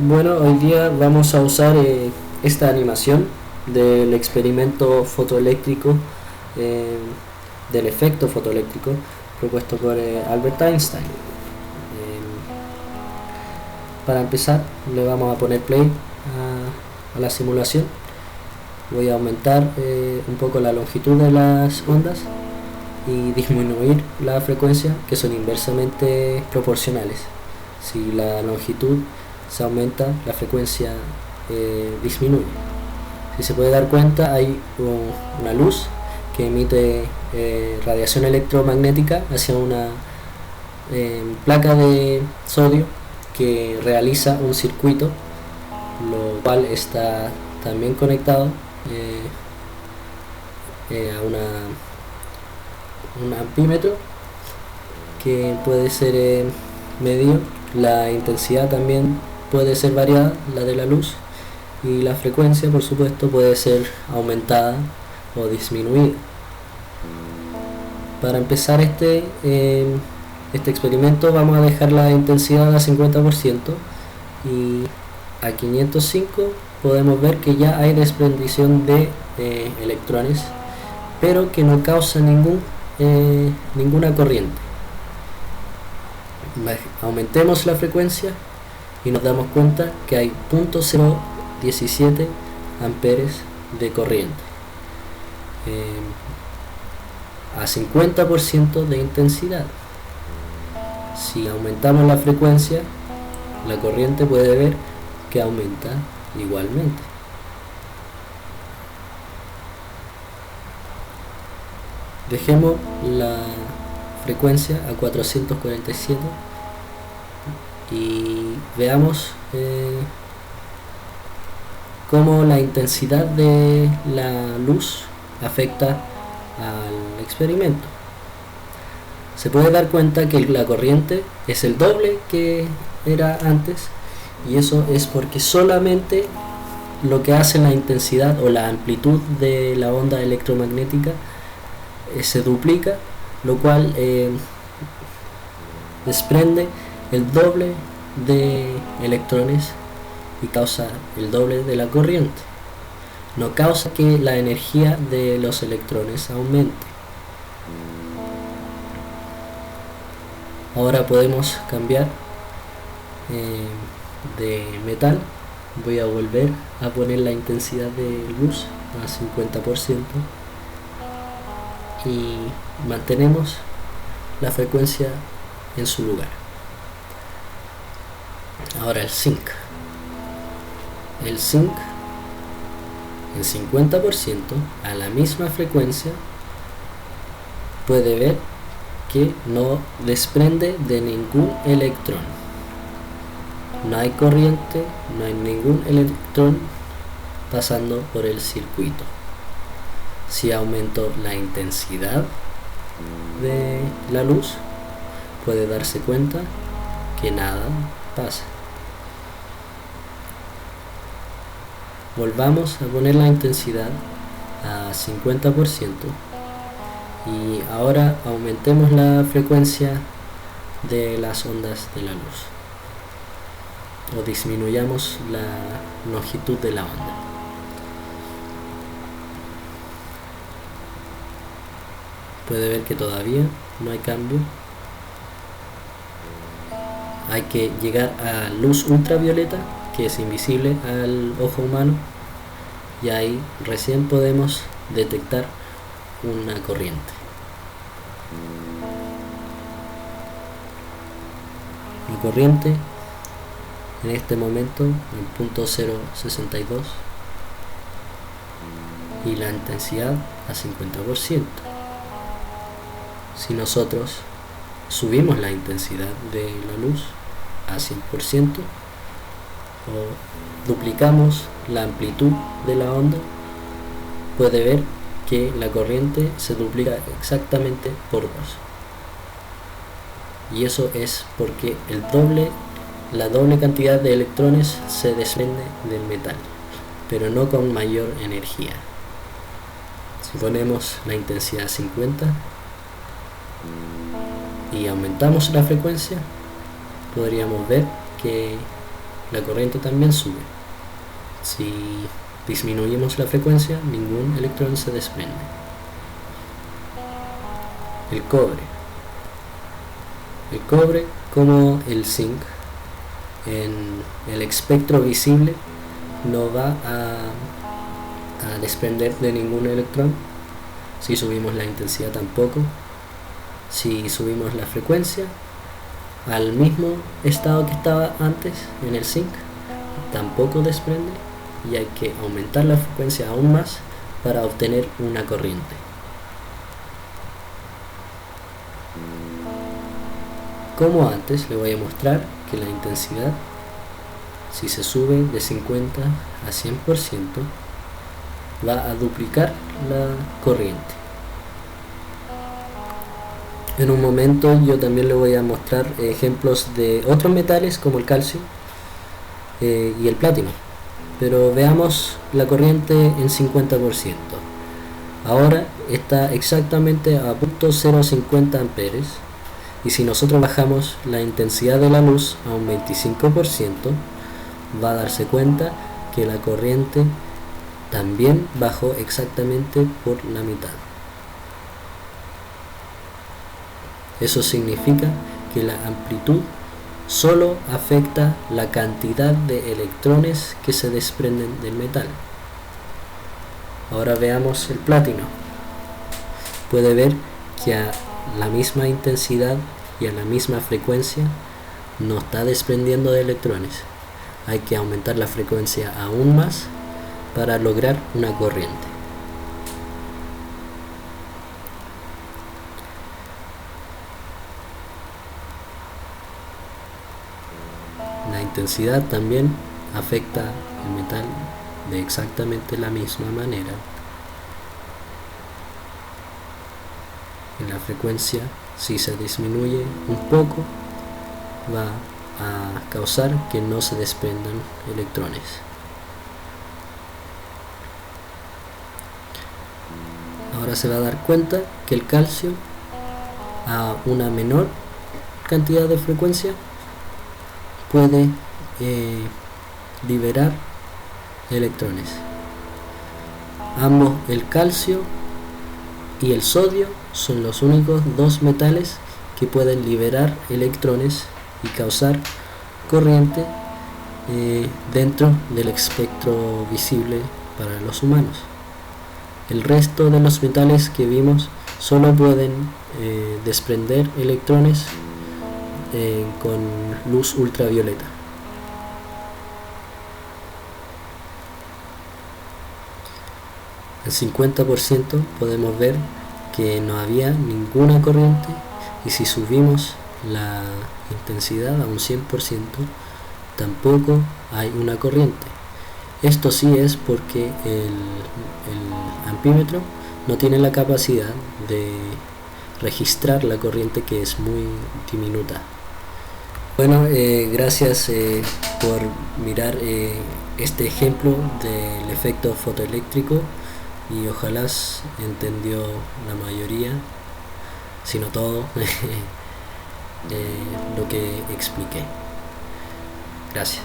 Bueno, hoy día vamos a usar esta animación del experimento fotoeléctrico, eh, del efecto fotoeléctrico propuesto por Albert Einstein. Para empezar, le vamos a poner play a la simulación. Voy a aumentar un poco la longitud de las ondas y disminuir la frecuencia, que son inversamente proporcionales. Si la longitud se aumenta, la frecuencia disminuye. Si se puede dar cuenta, hay una luz que emite radiación electromagnética hacia una placa de sodio que realiza un circuito, lo cual está también conectado a un ampímetro que puede ser medido. La intensidad también puede ser variada, la de la luz, y la frecuencia, por supuesto, puede ser aumentada o disminuida. Para empezar este experimento vamos a dejar la intensidad a 50% y a 505 podemos ver que ya hay desprendición de electrones, pero que no causa ninguna corriente. Aumentemos la frecuencia y nos damos cuenta que hay 0.017 amperes de corriente a 50% de intensidad. Si aumentamos la frecuencia, la corriente puede ver que aumenta igualmente. Dejemos la frecuencia a 447 y veamos cómo la intensidad de la luz afecta al experimento. Se puede dar cuenta que la corriente es el doble que era antes, y eso es porque solamente lo que hace la intensidad o la amplitud de la onda electromagnética se duplica, lo cual desprende el doble de electrones y causa el doble de la corriente. No causa que la energía de los electrones aumente. Ahora podemos cambiar de metal. Voy a volver a poner la intensidad de luz a 50% y mantenemos la frecuencia en su lugar. Ahora el zinc en 50% a la misma frecuencia puede ver que no desprende de ningún electrón. No hay corriente, no hay ningún electrón pasando por el circuito. Si aumento la intensidad de la luz, puede darse cuenta que nada pasa. Volvamos a poner la intensidad a 50% y ahora aumentemos la frecuencia de las ondas de la luz o disminuyamos la longitud de la onda. Puede ver que todavía no hay cambio. Hay que llegar a luz ultravioleta, que es invisible al ojo humano, y ahí recién podemos detectar una corriente. La corriente en este momento en 0.062 y la intensidad a 50%. Si nosotros subimos la intensidad de la luz a 100% o duplicamos la amplitud de la onda, puede ver que la corriente se duplica exactamente por 2. Y eso es porque la doble cantidad de electrones se desprende del metal, pero no con mayor energía. Si ponemos la intensidad a 50 y aumentamos la frecuencia, podríamos ver que la corriente también sube. Si disminuimos la frecuencia, ningún electrón se desprende. El cobre. El cobre, como el zinc, en el espectro visible no va a desprender de ningún electrón. Si subimos la intensidad tampoco. Si subimos la frecuencia al mismo estado que estaba antes en el zinc, tampoco desprende, y hay que aumentar la frecuencia aún más para obtener una corriente. Como antes, le voy a mostrar que la intensidad, si se sube de 50 a 100%, va a duplicar la corriente. En un momento yo también le voy a mostrar ejemplos de otros metales como el calcio y el platino, pero veamos la corriente en 50%. Ahora está exactamente a 0.050 amperes, y si nosotros bajamos la intensidad de la luz a un 25%, va a darse cuenta que la corriente también bajó exactamente por la mitad. Eso significa que la amplitud solo afecta la cantidad de electrones que se desprenden del metal. Ahora veamos el platino. Puede ver que a la misma intensidad y a la misma frecuencia no está desprendiendo de electrones. Hay que aumentar la frecuencia aún más para lograr una corriente. La intensidad también afecta el metal de exactamente la misma manera. En la frecuencia, si se disminuye un poco, va a causar que no se desprendan electrones. Ahora se va a dar cuenta que el calcio, a una menor cantidad de frecuencia, puede liberar electrones. Ambos, el calcio y el sodio, son los únicos dos metales que pueden liberar electrones y causar corriente dentro del espectro visible para los humanos. El resto de los metales que vimos solo pueden desprender electrones con luz ultravioleta. En 50% podemos ver que no había ninguna corriente, y si subimos la intensidad a un 100% tampoco hay una corriente. Esto sí es porque el ampímetro no tiene la capacidad de registrar la corriente, que es muy diminuta. Bueno, gracias por mirar este ejemplo del efecto fotoeléctrico, y ojalá entendió la mayoría, si no todo, lo que expliqué. Gracias.